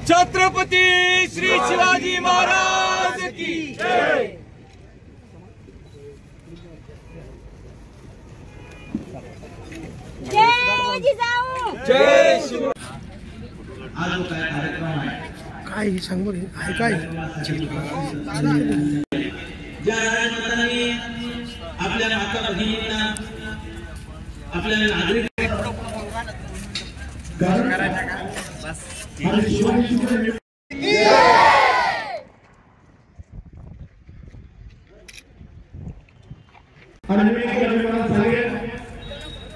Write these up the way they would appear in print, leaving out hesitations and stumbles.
छत्रपती श्री शिवाजी महाराज की जय। जय जिजाऊ जय शिव। आज काय कार्यक्रम आहे काय सांग बरं काय ज्या राजमातांनी आपल्या माता भगिनींना आपल्या नागरिक आणि मी तुम्हाला सांगेन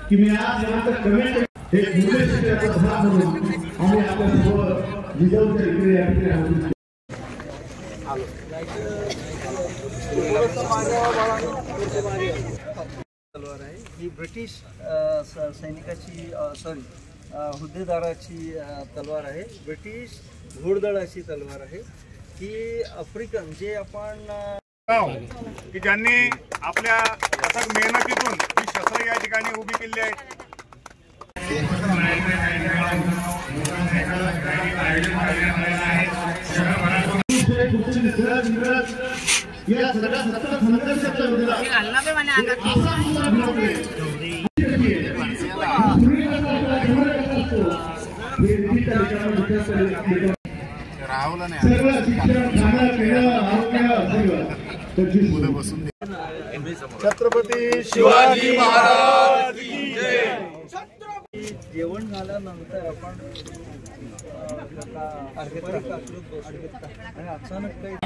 की मी आज यानंतर कमेंट एक मुलेचा भाग म्हणून आम्ही आपल्या सर्व जिजाऊच्या इकडे या ठिकाणी आहोत। तलवार आहे ही ब्रिटिश सैनिकाची सॉरी हुद्देदाराची तलवार आहे। ब्रिटिश घोडदळाची तलवार आहे। ही आफ्रिकन जे आपण की ज्यांनी आपल्या अथक मेहनतीतून ही शस्त्र या ठिकाणी उभी केली आहेत। या सगळ्या सत्ता संघर्षाच्या छत्रपती शिवाजी महाराज की जय। जेवण झाल्यानंतर आपण आणि अचानक काही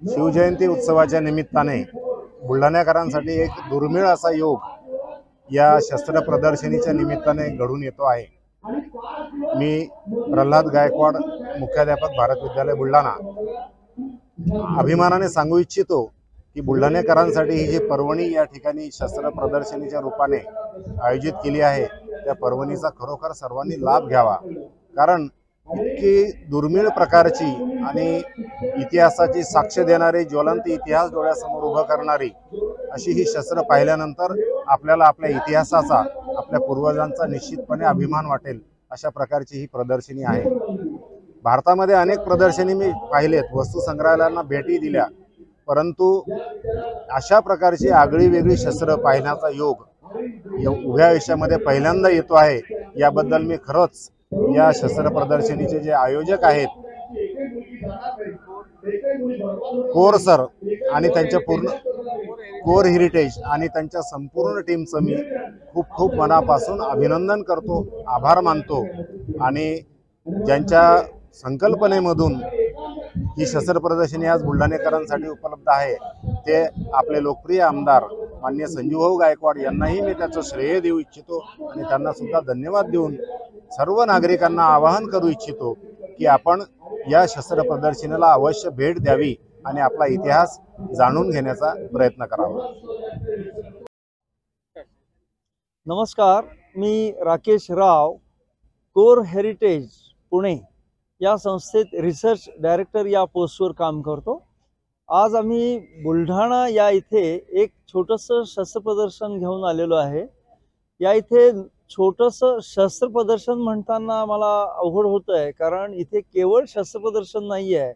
शिवजयंती उत्सवाच्या निमित्ताने बुलढाण्याकरांसाठी एक दुर्मिळ असा योग या शस्त्र प्रदर्शनीच्या निमित्ताने घडून येतो आहे। मी प्रल्हाद गायकवाड, मुख्याध्यापक भारत विद्यालय बुलढाणा, अभिमानाने सांगू इच्छितो की बुलढाणेकरांसाठी ही जी पर्वणी या ठिकाणी शस्त्र प्रदर्शनीच्या रूपाने आयोजित केली आहे त्या पर्वणीचा खरोखर सर्वांनी लाभ घ्यावा। कारण इतकी दुर्मिळ प्रकारची आणि इतिहासाची साक्ष देणारी ज्वलंत इतिहास डोळ्यासमोर उभं करणारी अशी ही शस्त्र पाहिल्यानंतर आपल्याला आपल्या इतिहासाचा, आपल्या पूर्वजांचा निश्चितपणे अभिमान वाटेल अशा प्रकारची ही प्रदर्शनी आहे। भारतामध्ये अनेक प्रदर्शनी मी पाहिलेत, वस्तू संग्रहालयांना भेटी दिल्या, परंतु अशा प्रकारची आगळी वेगळी शस्त्र पाहण्याचा योग उभ्या आयुष्यामध्ये पहिल्यांदा येतो आहे। याबद्दल मी खरंच या शस्त्र प्रदर्शनीचे जे आयोजक आहेत कोर सर आणि त्यांच्या पूर्ण कोर हेरिटेज आणि त्यांच्या संपूर्ण टीमचं मी खूप खूप मनापासून अभिनंदन करतो, आभार मानतो। आणि ज्यांच्या संकल्पनेमधून ही शस्त्र प्रदर्शनी आज बुलढाणेकरांसाठी उपलब्ध आहे ते आपले लोकप्रिय आमदार माननीय संजीवभाऊ गायकवाड यांनाही मी त्याचं श्रेय देऊ इच्छितो आणि त्यांना सुद्धा धन्यवाद देऊन सर्व नागरिकांना आवाहन करू इच्छितो की आपण या शस्त्र प्रदर्शनीला अवश्य भेट द्यावी आणि आपला इतिहास जाणून घेण्याचा प्रयत्न करावा। नमस्कार, मी राकेश राव, कोर हेरिटेज पुणे या संस्थेत रिसर्च डायरेक्टर या पोस्टवर काम करतो। आज आम्ही बुलढाणा या इथे एक छोटंसं शस्त्र प्रदर्शन घेऊन आलेलो आहे। या इथे छोटंसं शस्त्र प्रदर्शन म्हणताना मला अवघड होतं आहे, कारण इथे केवळ शस्त्र प्रदर्शन नाही आहे।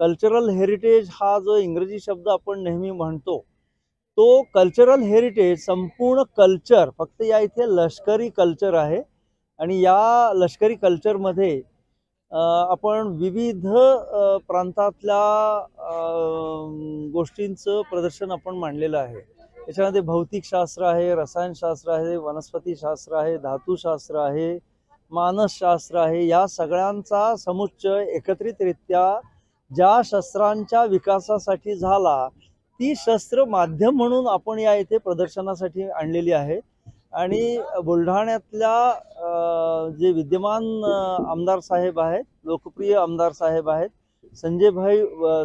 कल्चरल हेरिटेज हा जो इंग्रजी शब्द आपण नेहमी म्हणतो तो कल्चरल हेरिटेज संपूर्ण कल्चर, फक्त या इथे लष्करी कल्चर आहे आणि या लष्करी कल्चरमध्ये आपण विविध प्रांतातल्या गोष्टींचं प्रदर्शन आपण मांडलेलं आहे। याच्यामध्ये भौतिकशास्त्र आहे, रसायनशास्त्र आहे, वनस्पतीशास्त्र आहे, धातुशास्त्र आहे, मानसशास्त्र आहे। या सगळ्यांचा समुच्चय एकत्रितरित्या ज्या शस्त्रांच्या विकासासाठी झाला ती शस्त्र माध्यम म्हणून आपण या इथे प्रदर्शनासाठी आणलेली आहे। आणि बुलढाण्यातल्या जे विद्यमान आमदार साहेब आहेत, लोकप्रिय आमदार साहेब आहेत,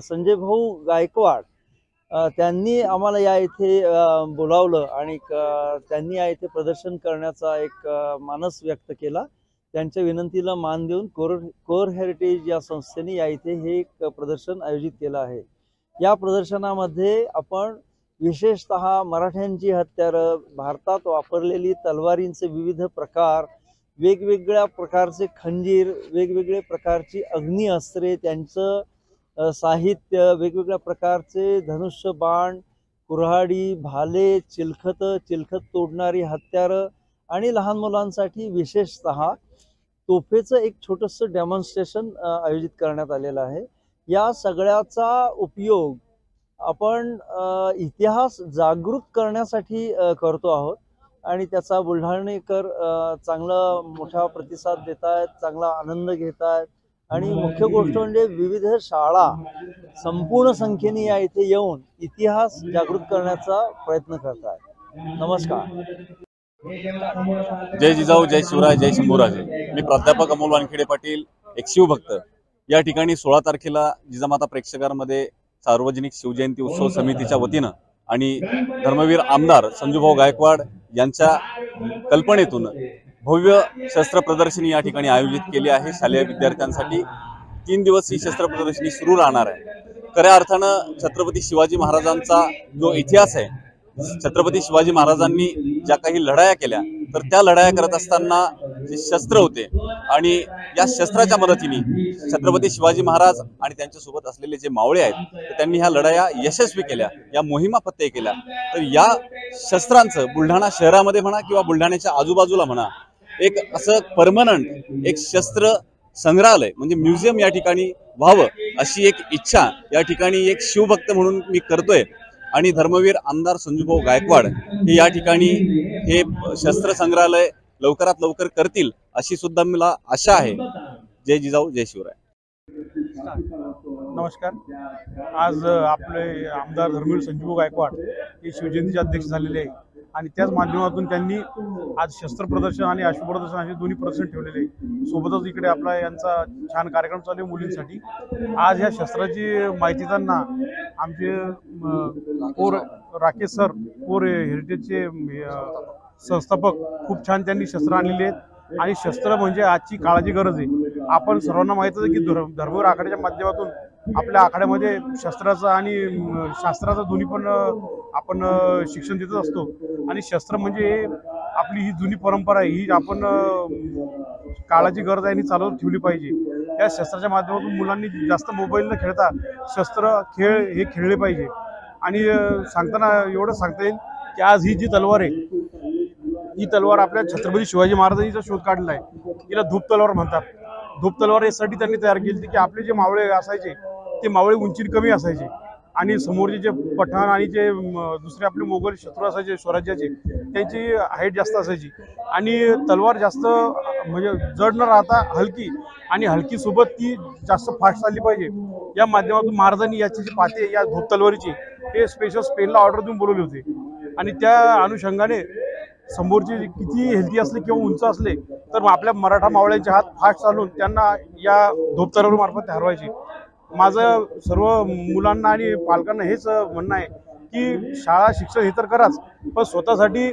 संजयभाऊ गायकवाड, त्यांनी आम्हाला या इथे बोलावलं आणि त्यांनी या इथे प्रदर्शन करण्याचा एक मानस व्यक्त केला। त्यांच्या विनंतीला मान देऊन कोर हेरिटेज या संस्थेने या इथे हे एक प्रदर्शन आयोजित केलं आहे। या प्रदर्शनामध्ये आपण विशेषतः मराठ्यांची हत्यारं, भारतात वापरलेली तलवारींचे विविध प्रकार, वेगवेगळ्या प्रकारचे खंजीर, वेगवेगळे प्रकारची अग्निअस्त्रे, त्यांचं साहित्य, वेगवेगळ्या प्रकारचे धनुष्य बाण, कुऱ्हाडी, भाले, चिलखत तोडणारी हत्यारं आणि लहान मुलांसाठी विशेषतः तोफेचं एक छोटंसं डेमॉन्स्ट्रेशन आयोजित करण्यात आलेलं आहे। या सगळ्याचा उपयोग आपण इतिहास जागृत करण्यासाठी करतो आहोत आणि त्याचा बुलढाणेकर चांगला मोठा प्रतिसाद देत आहेत, चांगला आनंद घेत आहेत आणि मुख्य गोष्ट म्हणजे विविध शाळा संपूर्ण संख्येने या इथे येऊन इतिहास जागृत करण्याचा प्रयत्न करत आहेत। नमस्कार। जय जिजाऊ, जय शिवराय, जय शंभूराजे। मी प्राध्यापक अमोल वानखेडे पाटील, एक शिवभक्त। या ठिकाणी 16 तारखेला जिजामाता प्रेक्षागारमध्ये सार्वजनिक शिवजयंती उत्सव समितीच्या वतीनं आणि धर्मवीर आमदार संजूभाऊ गायकवाड यांच्या कल्पनेतून भव्य शस्त्र प्रदर्शनी या ठिकाणी आयोजित केली आहे। शालेय विद्यार्थ्यांसाठी 3 दिवस ही शस्त्र प्रदर्शनी सुरू राहणार आहे। खऱ्या अर्थानं छत्रपती शिवाजी महाराजांचा जो इतिहास आहे, छत्रपती शिवाजी महाराजांनी ज्या काही लढाया केल्या, तर त्या लढाया करत असताना जे शस्त्र होते आणि या शस्त्राच्या मदतीने छत्रपती शिवाजी महाराज आणि त्यांच्यासोबत असलेले जे मावळे आहेत, तर त्यांनी ह्या लढाया यशस्वी केल्या, या मोहिमा फत्ते केल्या। तर या शस्त्रांचं बुलढाणा शहरामध्ये म्हणा किंवा बुलढाण्याच्या आजूबाजूला म्हणा, एक असं परमनंट एक शस्त्र संग्रहालय म्हणजे म्युझियम या ठिकाणी व्हावं, अशी एक इच्छा या ठिकाणी एक शिवभक्त म्हणून मी करतोय। आणि धर्मवीर आमदार संजूभाऊ गायकवाड हे या ठिकाणी हे शस्त्र संग्रहालय लवकरात लवकर करतील, अशी सुद्धा मला आशा आहे। जय जिजाऊ, जय शिवराय। नमस्कार। आज आपले आमदार धर्मवीर संजूभाऊ गायकवाड हे शिवजयंतीचे अध्यक्ष झालेले आहे आणि त्याच माध्यमातून त्यांनी आज शस्त्र प्रदर्शन आणि अश्व प्रदर्शन असे दोन्ही प्रदर्शन ठेवलेले आहे। सोबतच इकडे आपला यांचा छान कार्यक्रम चालू आहे मुलींसाठी। आज ह्या शस्त्राची माहिती त्यांना आमचे कोर राकेश सर, कोर हेरिटेजचे संस्थापक, खूप छान त्यांनी शस्त्र आणलेली आहेत आणि शस्त्र म्हणजे आजची काळाची गरज आहे। आपण सर्वांना माहित आहे की धर्मवीर आखाड्याच्या माध्यमातून आपल्या आखाड्यामध्ये शस्त्राचं आणि शास्त्राचं दोन्ही पण आपण शिक्षण देत असतो आणि शस्त्र म्हणजे आपली ही जुनी परंपरा आहे, ही आपण काळाची गरज आहे आणि चालवत ठेवली पाहिजे। या शस्त्राच्या माध्यमातून मुलांनी जास्त मोबाईल न खेळता शस्त्र खेळ हे खेळले पाहिजे। आणि सांगताना एवढं सांगता येईल की आज ही जी तलवार आहे, ही तलवार आपल्या छत्रपती शिवाजी महाराजांचा शोध काढला आहे। हिला धूप तलवार म्हणतात। धूप तलवार यासाठी त्यांनी तयार केली की आपले जे मावळे असायचे ते मावळे उंचीने कमी असायचे आणि समोरचे जे पठाण आणि जे दुसरे आपले मोगल शत्रू असायचे स्वराज्याचे, त्यांची हाईट जास्त असायची आणि तलवार जास्त म्हणजे जड न राहता हलकी आणि हलकीसोबत ती जास्त फास्ट चालली पाहिजे। या माध्यमातून महाराजांनी याची जी पाते या धूप तलवारीची ते स्पेशल स्पेनला ऑर्डर देऊन बोलवले होते आणि त्या अनुषंगाने समोरचे किती हेल्दी असले किंवा उंच असले तर आपल्या मराठा मावळ्यांचे हात फास्ट चालून त्यांना या धूप तलवारीमार्फत हरवायचे। माझं सर्व मुलांना आणि पालकांना हेच म्हणणं आहे की शाळा शिक्षण हे तर कराच, पण स्वतःसाठी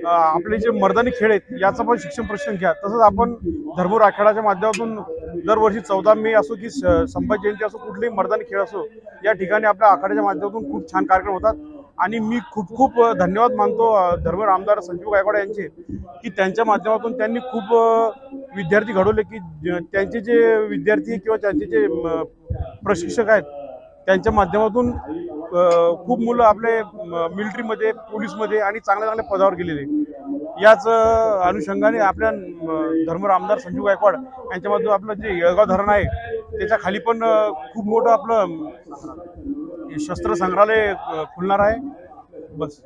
आपले जे मर्दानी खेळ आहेत याचं पण शिक्षण प्रशिक्षण घ्या। तसंच आपण धर्मवीर आखाड्याच्या माध्यमातून दरवर्षी 14 मे असो की संभाजी जयंती असो, कुठलेही मर्दानी खेळ असो, या ठिकाणी आपल्या आखाड्याच्या माध्यमातून खूप छान कार्यक्रम होतात आणि मी खूप धन्यवाद मानतो धर्मवीर आमदार संजू गायकवाड यांचे की त्यांच्या माध्यमातून त्यांनी खूप विद्यार्थी घडवले की त्यांचे जे विद्यार्थी किंवा त्यांचे जे प्रशिक्षक आहेत त्यांच्या माध्यमातून खूप मुलं आपले मिलिटरीमध्ये, पोलीसमध्ये आणि चांगल्या चांगल्या पदावर गेलेले। याच अनुषंगाने आपल्या धर्मवीर आमदार संजू गायकवाड यांच्या माध्यमातून आपलं जे येळगाव धरण आहे त्याच्या खाली पण खूप मोठं आपलं शस्त्र संग्रहालय खुलणार आहे। बस।